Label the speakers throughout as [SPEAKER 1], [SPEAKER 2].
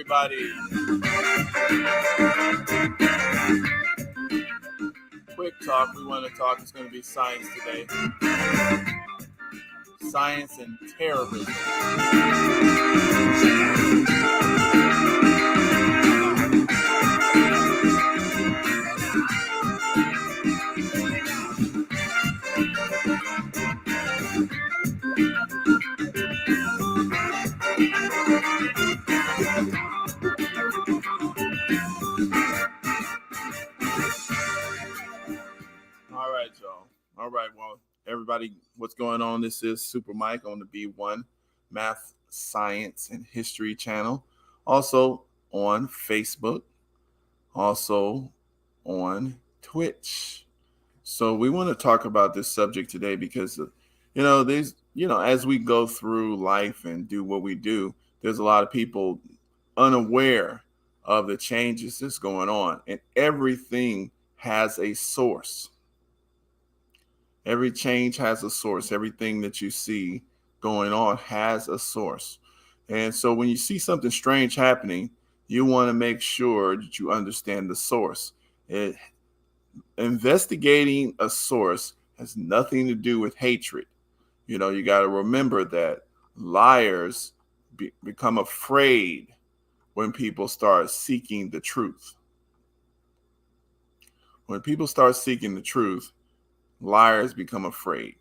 [SPEAKER 1] everybody. Quick talk. We want to talk. It's going to be science today. Science and terrorism. All right, y'all. All right, well, everybody, what's going on? This is Super Mike on the B1 Math, Science, and History channel. Also on Facebook, also on Twitch. So we want to talk about this subject today because, as we go through life and do what we do, there's a lot of people unaware of the changes that's going on, and everything has a source. Every change has a source. Everything that you see going on has a source. And so when you see something strange happening, you want to make sure that you understand the source. Investigating a source has nothing to do with hatred. You got to remember that liars become afraid when people start seeking the truth. When people start seeking the truth, liars become afraid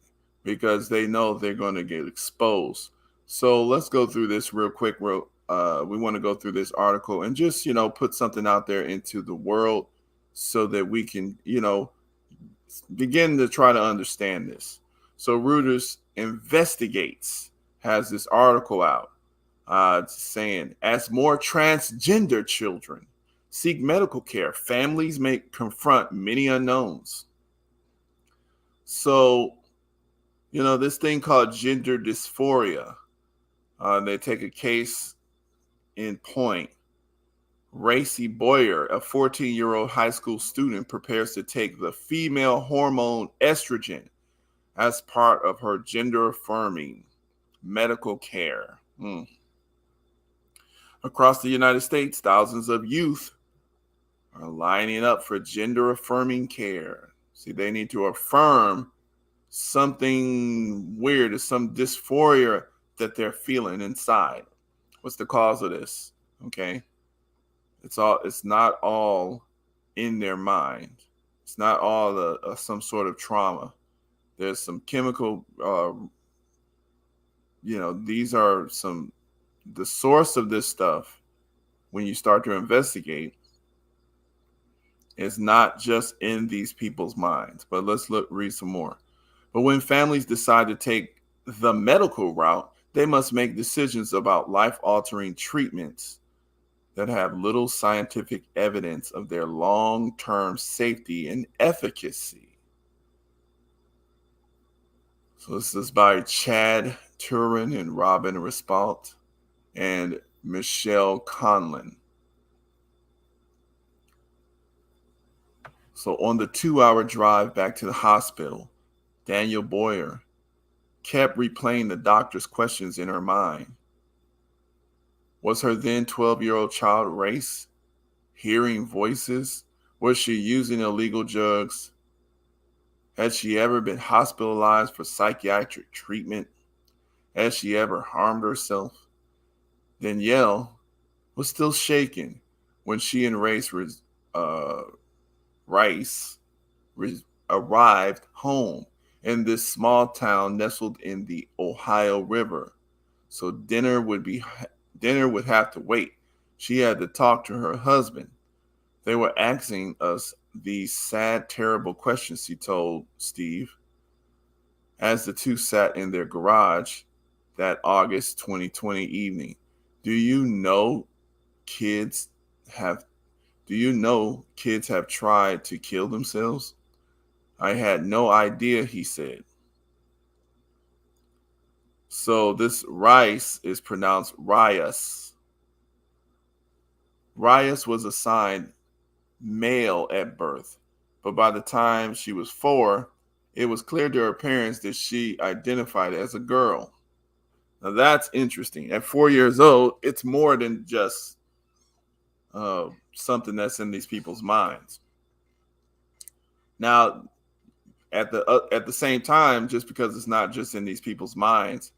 [SPEAKER 1] because they know they're going to get exposed. So let's go through this real quick. We want to go through this article and just, put something out there into the world so that we can, begin to try to understand this. So Reuters Investigates has this article out saying, as more transgender children seek medical care, families may confront many unknowns. So, this thing called gender dysphoria, they take a case in point. Racy Boyer, a 14-year-old high school student, prepares to take the female hormone estrogen as part of her gender-affirming medical care. Across the United States, thousands of youth are lining up for gender-affirming care. See, they need to affirm something weird or some dysphoria that they're feeling inside. What's the cause of this? Okay. It's not all in their mind. It's not all some sort of trauma. There's some chemical, these are the source of this stuff. When you start to investigate, it's not just in these people's minds. But let's read some more. But when families decide to take the medical route, they must make decisions about life-altering treatments that have little scientific evidence of their long-term safety and efficacy. So this is by Chad Turin and Robin Respalt and Michelle Conlon. So on the 2-hour drive back to the hospital, Daniel Boyer kept replaying the doctor's questions in her mind. Was her then 12-year-old child race? Hearing voices? Was she using illegal drugs? Had she ever been hospitalized for psychiatric treatment? Had she ever harmed herself? Danielle was still shaken when she and Rice arrived home in this small town nestled in the Ohio River. So dinner would have to wait. She had to talk to her husband. They were asking us these sad, terrible questions, she told Steve, as the two sat in their garage that August 2020 evening. Do you know kids have tried to kill themselves? I had no idea, he said. So this Rice is pronounced Rias. Rias was assigned male at birth, but by the time she was 4, it was clear to her parents that she identified as a girl. Now that's interesting. At 4 years old, it's more than just something that's in these people's minds. Now, at the same time, just because it's not just in these people's minds,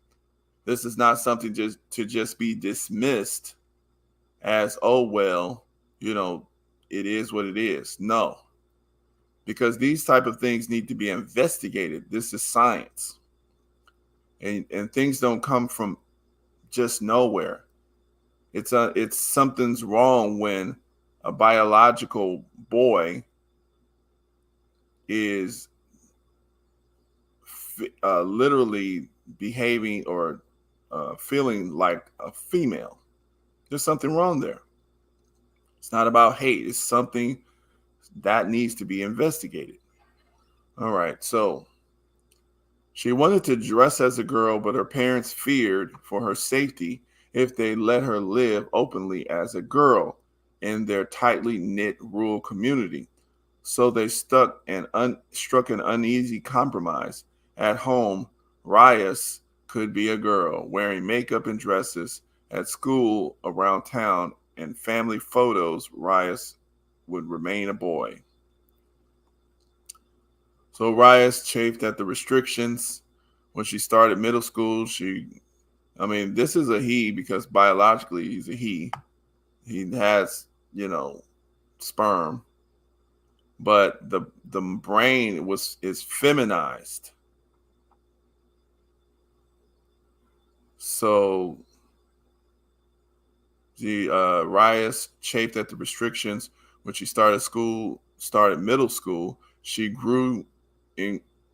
[SPEAKER 1] this is not something just be dismissed as, oh well, it is what it is. No, because these type of things need to be investigated. This is science, and things don't come from just nowhere. It's something's wrong when a biological boy is literally behaving or feeling like a female. There's something wrong there. It's not about hate. It's something that needs to be investigated. All right. So she wanted to dress as a girl, but her parents feared for her safety if they let her live openly as a girl in their tightly knit rural community. So they struck an uneasy compromise. At home, Reyes could be a girl wearing makeup and dresses. At school, around town, and family photos, Reyes would remain a boy. So Reyes chafed at the restrictions. When she started middle school, this is a he because biologically he's a he. He has, sperm. But the brain is feminized. So Reyes chafed at the restrictions. When she started middle school, she grew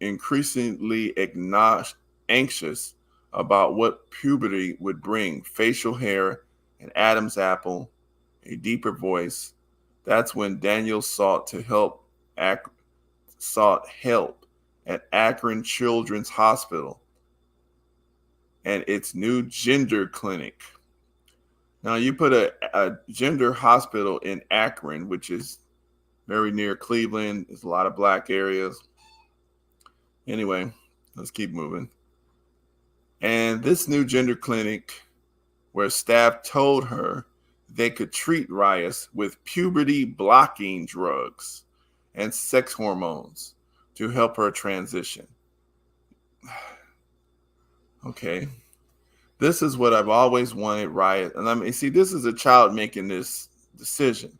[SPEAKER 1] increasingly anxious about what puberty would bring. Facial hair, an Adam's apple, a deeper voice. That's when Daniel sought help at Akron Children's Hospital and its new gender clinic. Now, you put a gender hospital in Akron, which is very near Cleveland. There's a lot of black areas. Anyway, let's keep moving. And this new gender clinic, where staff told her they could treat Reyes with puberty blocking drugs and sex hormones to help her transition. Okay. This is what I've always wanted, Reyes. And this is a child making this decision.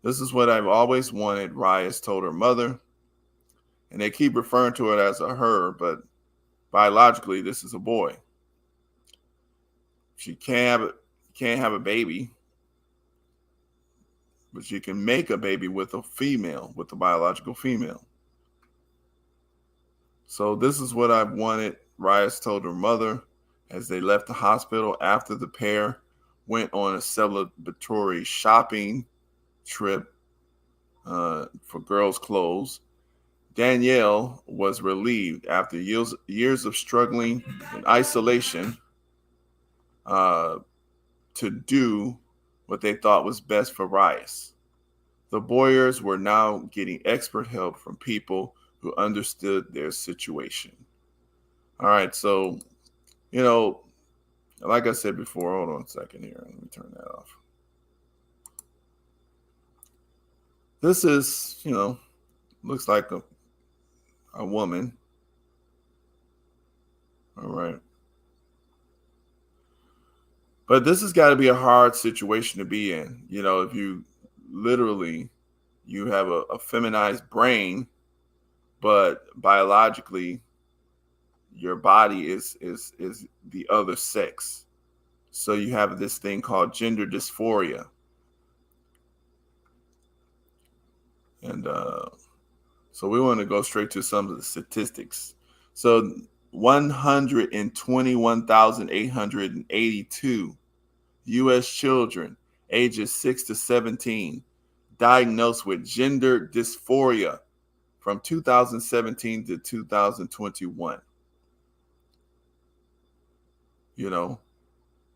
[SPEAKER 1] This is what I've always wanted, Reyes told her mother. And they keep referring to it as a her, but biologically, this is a boy. She can't have a baby, but she can make a baby with a biological female. So this is what I've wanted, Reyes told her mother as they left the hospital after the pair went on a celebratory shopping trip for girls' clothes. Danielle was relieved after years of struggling in isolation to do what they thought was best for Reyes. The Boyers were now getting expert help from people who understood their situation. All right, so, like I said before, hold on a second here. Let me turn that off. This is, looks like a woman. All right. But this has got to be a hard situation to be in. If you have a feminized brain, but biologically your body is the other sex. So you have this thing called gender dysphoria. And so we want to go straight to some of the statistics. So 121,882 U.S. children ages 6 to 17 diagnosed with gender dysphoria from 2017 to 2021.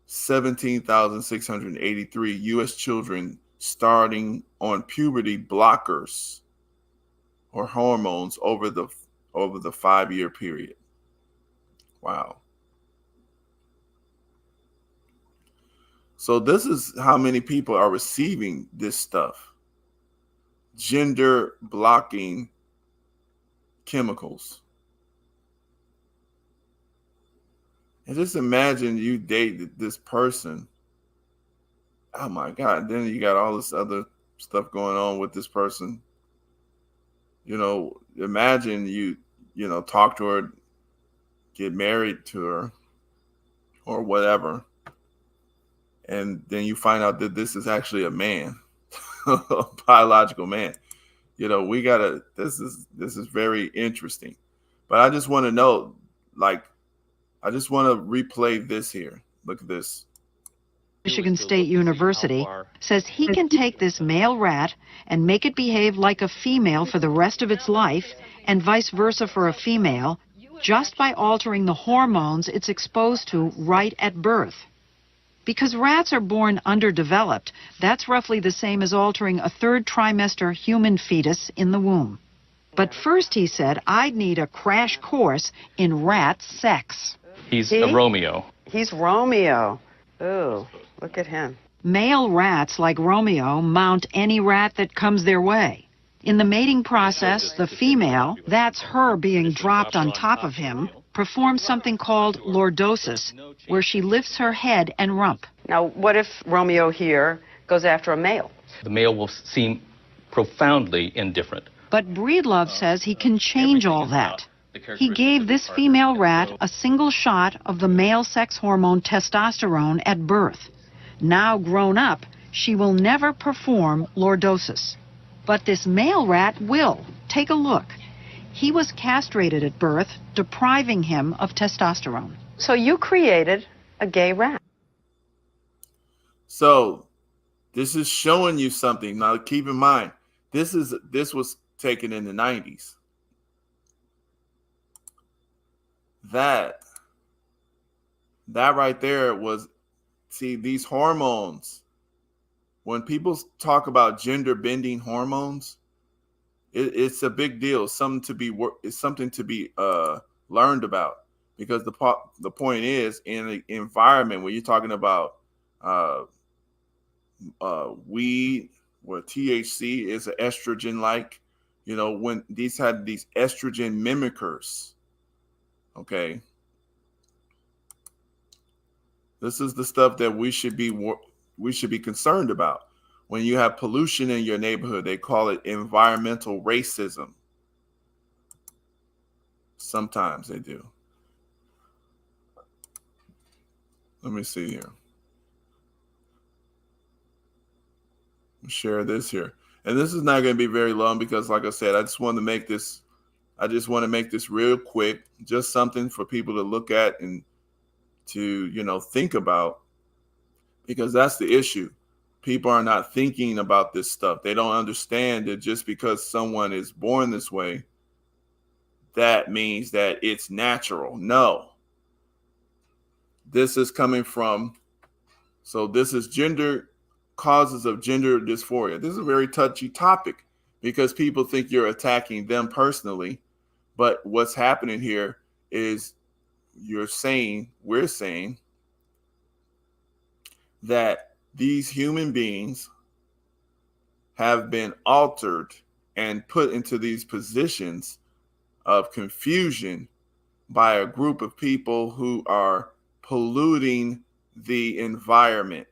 [SPEAKER 1] 17,683 U.S. children starting on puberty blockers or hormones over the 5-year period. Wow. So this is how many people are receiving this stuff. Gender blocking chemicals. And just imagine you dated this person. Oh my God. Then you got all this other stuff going on with this person. Imagine you talk to her, get married to her or whatever. And then you find out that this is actually a man, a biological man. This is very interesting. But I just want to know, I just want to replay this here. Look at this.
[SPEAKER 2] Michigan State University says he can take this male rat and make it behave like a female for the rest of its life, and vice versa for a female, just by altering the hormones it's exposed to right at birth. Because rats are born underdeveloped, that's roughly the same as altering a third trimester human fetus in the womb. But first, he said, I'd need a crash course in rat sex.
[SPEAKER 3] He's a Romeo.
[SPEAKER 4] He's Romeo. Ooh, look at him.
[SPEAKER 2] Male rats like Romeo mount any rat that comes their way. In the mating process, the female, that's her being dropped on top of him, performs something called lordosis, where she lifts her head and rump.
[SPEAKER 4] Now, what if Romeo here goes after a male?
[SPEAKER 3] The male will seem profoundly indifferent.
[SPEAKER 2] But Breedlove says he can change all that. He gave this female rat a single shot of the male sex hormone testosterone at birth. Now grown up, she will never perform lordosis. But this male rat will. Take a look. He was castrated at birth, depriving him of testosterone.
[SPEAKER 4] So you created a gay rat.
[SPEAKER 1] So this is showing you something. Now keep in mind, this was taken in the 90s. That right there was, see, these hormones. When people talk about gender bending hormones, it's a big deal. It's something to be learned about, because the point is, in an environment where you're talking about weed, where THC is an estrogen like, when these had these estrogen mimickers. Okay. This is the stuff that we should be concerned about. When you have pollution in your neighborhood, they call it environmental racism. Sometimes they do. Let me see here. Share this here. And this is not going to be very long because, like I said, I just want to make this real quick, just something for people to look at and to, think about, because that's the issue. People are not thinking about this stuff. They don't understand that just because someone is born this way, that means that it's natural. No. This is coming from, so this is causes of gender dysphoria. This is a very touchy topic because people think you're attacking them personally. But what's happening here is we're saying that these human beings have been altered and put into these positions of confusion by a group of people who are polluting the environment.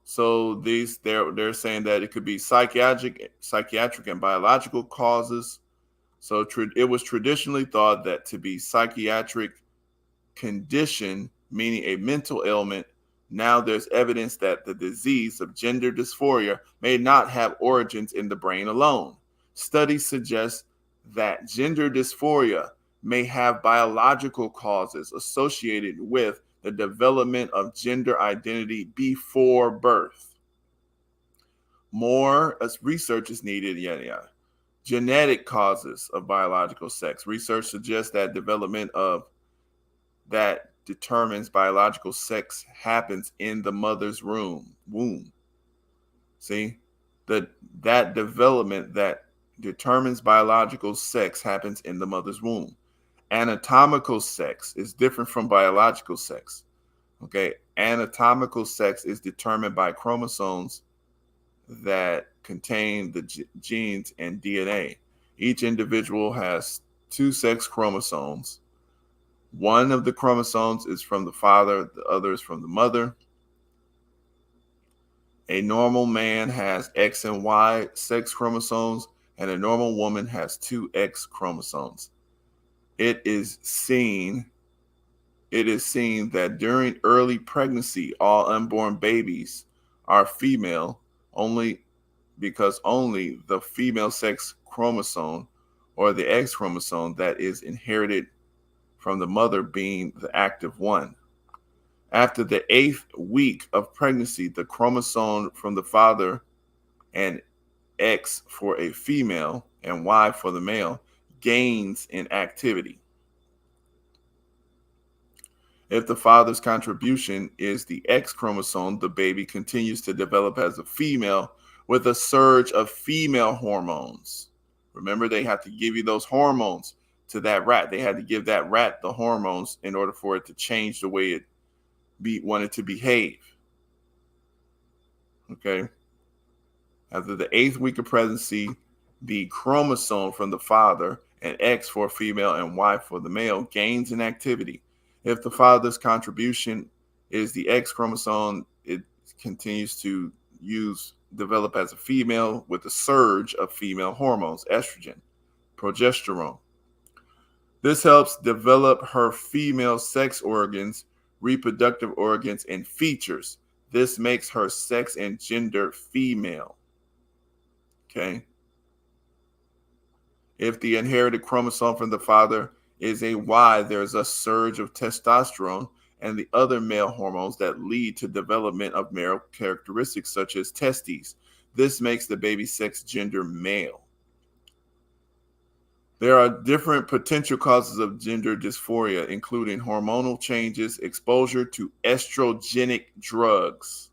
[SPEAKER 1] So they're saying that it could be psychiatric and biological causes. So it was traditionally thought that to be psychiatric condition, meaning a mental ailment. Now there's evidence that the disease of gender dysphoria may not have origins in the brain alone. Studies suggest that gender dysphoria may have biological causes associated with the development of gender identity before birth. More research is needed, yada yada. Genetic causes of biological sex. Research suggests that development of that determines biological sex happens in the mother's womb. See, that development that determines biological sex happens in the mother's womb. Anatomical sex is different from biological sex. Okay, anatomical sex is determined by chromosomes that contain the genes and DNA. Each individual has 2 sex chromosomes. One of the chromosomes is from the father, the other is from the mother. A normal man has X and Y sex chromosomes, and a normal woman has 2 X chromosomes. It is seen that during early pregnancy, all unborn babies are female only because only the female sex chromosome or the X chromosome that is inherited from the mother being the active one. After the 8th week of pregnancy, the chromosome from the father and X for a female and Y for the male gains in activity. If the father's contribution is the X chromosome, the baby continues to develop as a female with a surge of female hormones. Remember, they have to give you those hormones to that rat. They had to give that rat the hormones in order for it to change the way it wanted to behave. Okay. After the 8th week of pregnancy, the chromosome from the father and X for female and Y for the male gains in activity. If the father's contribution is the X chromosome, it continues to develop as a female with a surge of female hormones, estrogen, progesterone. This helps develop her female sex organs, reproductive organs, and features. This makes her sex and gender female. Okay. If the inherited chromosome from the father is a Y, there's a surge of testosterone and the other male hormones that lead to development of male characteristics such as testes. This makes the baby's sex gender male. There are different potential causes of gender dysphoria, including hormonal changes, exposure to estrogenic drugs,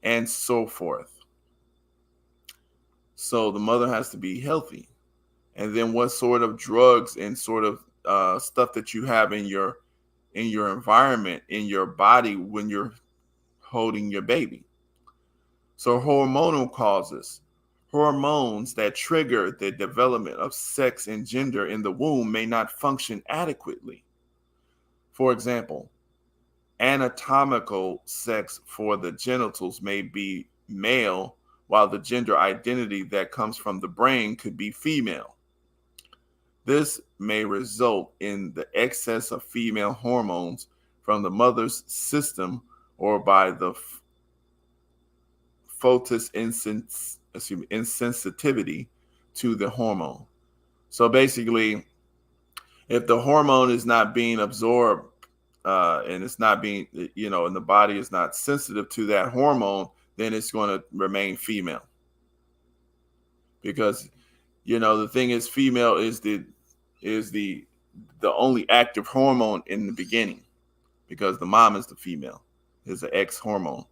[SPEAKER 1] and so forth. So the mother has to be healthy. And then what sort of drugs and sort of stuff that you have in your environment, in your body when you're holding your baby. So hormonal causes. Hormones that trigger the development of sex and gender in the womb may not function adequately. For example, anatomical sex for the genitals may be male, while the gender identity that comes from the brain could be female. This may result in the excess of female hormones from the mother's system or by the fetus insensitivity to the hormone. So basically, if the hormone is not being absorbed and it's not being, and the body is not sensitive to that hormone, then it's going to remain female. Because, the thing is, female is the only active hormone in the beginning, because the mom is the female, is the X hormone.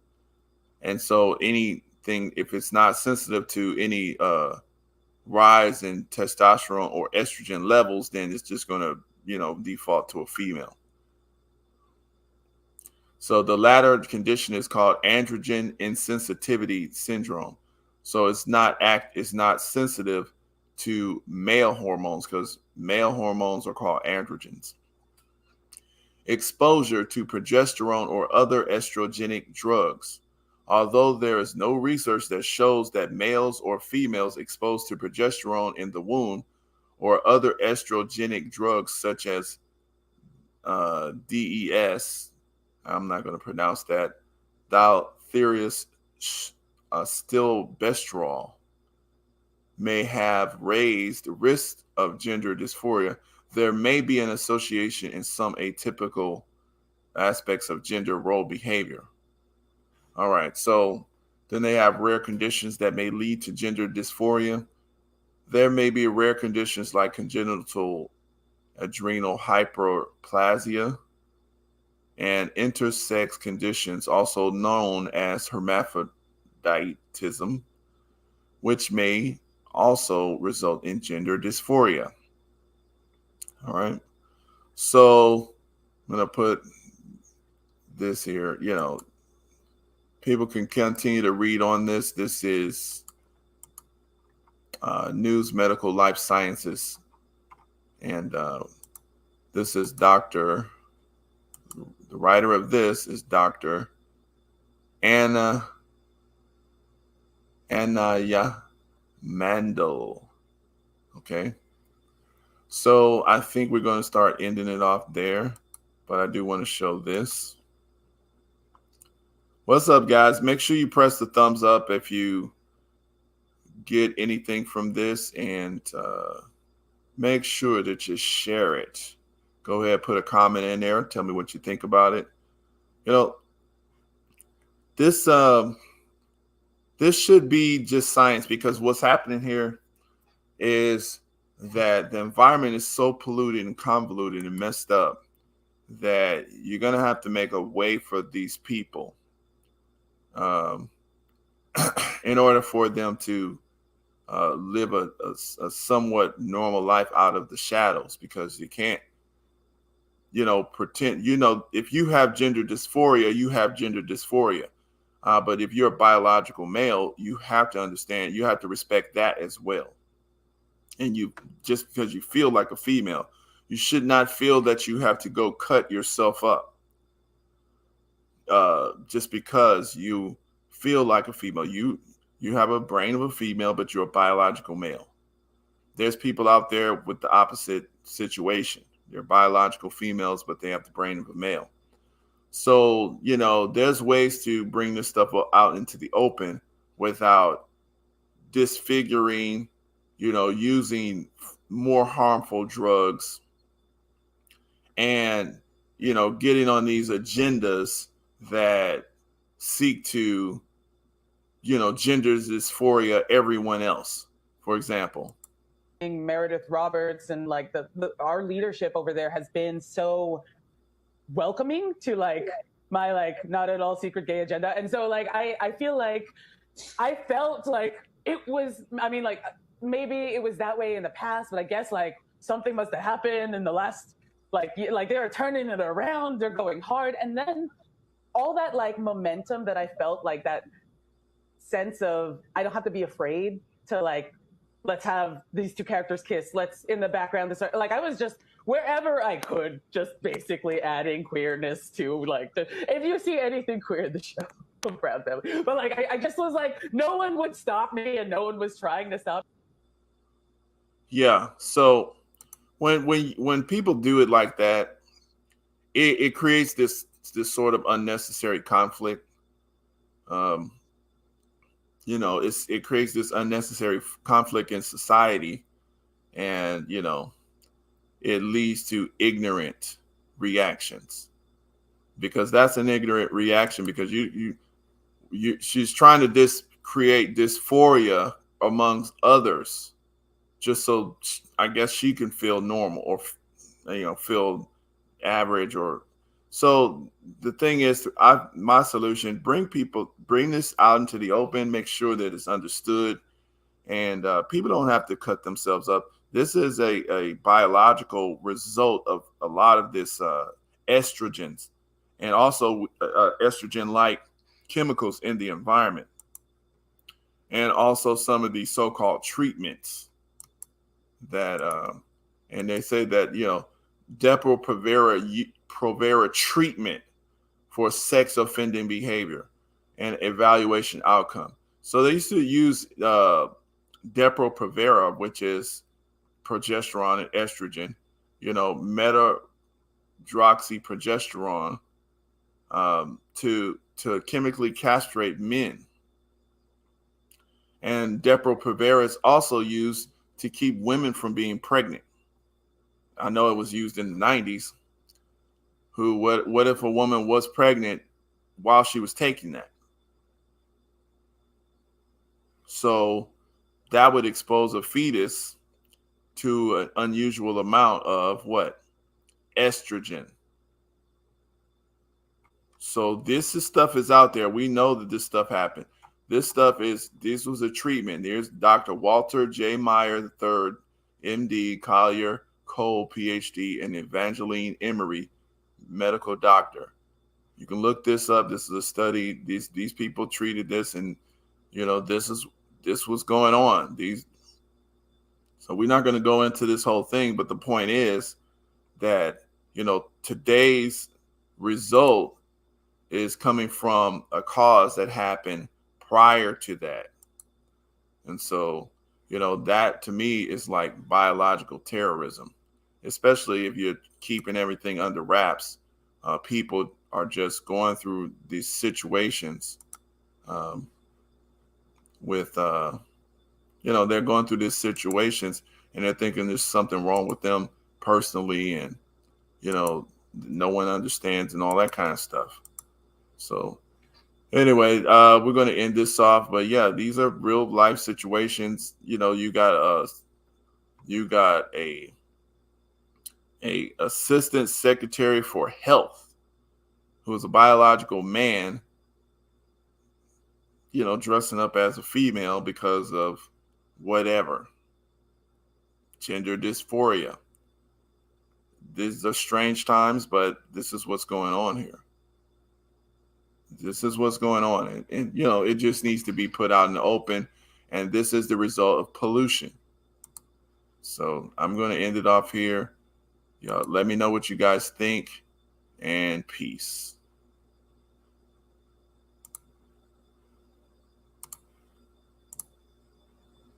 [SPEAKER 1] And so anything, if it's not sensitive to any rise in testosterone or estrogen levels, then it's just going to, default to a female. So the latter condition is called androgen insensitivity syndrome. So it's not sensitive to male hormones, because male hormones are called androgens. Exposure to progesterone or other estrogenic drugs. Although there is no research that shows that males or females exposed to progesterone in the womb or other estrogenic drugs such as DES, I'm not going to pronounce that, diethylstilbestrol, may have raised the risk of gender dysphoria. There may be an association in some atypical aspects of gender role behavior. All right, so then they have rare conditions that may lead to gender dysphoria. There may be rare conditions like congenital adrenal hyperplasia and intersex conditions, also known as hermaphroditism, which may also result in gender dysphoria. All right, so I'm going to put this here. People can continue to read on this. This is News Medical Life Sciences. And this is the writer of this is Dr. Anaya Mandel. Okay. So I think we're going to start ending it off there, but I do want to show this. What's up, guys? Make sure you press the thumbs up if you get anything from this, and make sure that you share it. Go ahead, put a comment in there. Tell me what you think about it. This should be just science, because what's happening here is that the environment is so polluted and convoluted and messed up that you're going to have to make a way for these people in order for them to live a somewhat normal life out of the shadows, because you can't, pretend, if you have gender dysphoria, you have gender dysphoria. But if you're a biological male, you have to understand, you have to respect that as well. And just because you feel like a female, you should not feel that you have to go cut yourself up just because you feel like a female. You have a brain of a female, but you're a biological male. There's people out there with the opposite situation. They're biological females, but they have the brain of a male. So, there's ways to bring this stuff out into the open without disfiguring, using more harmful drugs and, getting on these agendas that seek to, gender dysphoria everyone else, for example.
[SPEAKER 5] Meredith Roberts and our leadership over there has been so welcoming to my not at all secret gay agenda. And so I feel like I felt like it was, maybe it was that way in the past, but I guess something must have happened in the last they're turning it around, they're going hard. And then all that momentum that I felt, that sense of I don't have to be afraid to let's have these two characters kiss, let's in the background I was just wherever I could, just basically adding queerness to if you see anything queer in the show, I'm proud of them. But I just was no one would stop me, and no one was trying to stop.
[SPEAKER 1] Yeah. So when people do it like that, it creates this sort of unnecessary conflict. It creates this unnecessary conflict in society, and it leads to ignorant reactions, because that's an ignorant reaction, because she's trying to create dysphoria amongst others, just so I guess she can feel normal or feel average. Or so the thing is, my solution: bring this out into the open, make sure that it's understood, and people don't have to cut themselves up. This is a biological result of a lot of this estrogens, and also estrogen-like chemicals in the environment, and also some of these so-called treatments that, and they say that Depo-Provera treatment for sex offending behavior and evaluation outcome. So they used to use Depo-Provera, which is progesterone and estrogen, metadroxyprogesterone, to chemically castrate men. And Depo-Provera is also used to keep women from being pregnant. I know it was used in the 90s. What if a woman was pregnant while she was taking that? So that would expose a fetus to an unusual amount of what? Estrogen. So this stuff is out there. We know that this stuff happened. This was a treatment. There's Dr. Walter J. Meyer III, MD, Collier Cole, PhD, and Evangeline Emery, medical doctor. You can look this up. This is a study. These people treated this, and this was going on. So we're not going to go into this whole thing, but the point is that today's result is coming from a cause that happened prior to that. And so, that to me is like biological terrorism, especially if you're keeping everything under wraps. People are just going through these situations they're going through these situations and they're thinking there's something wrong with them personally, and, no one understands and all that kind of stuff. So anyway, we're going to end this off, but yeah, these are real life situations. You got a assistant secretary for health who is a biological man, dressing up as a female because of whatever, gender dysphoria. These are strange times, but this is what's going on here. This is what's going on. And it just needs to be put out in the open. And this is the result of pollution. So I'm going to end it off here. Let me know what you guys think, and peace.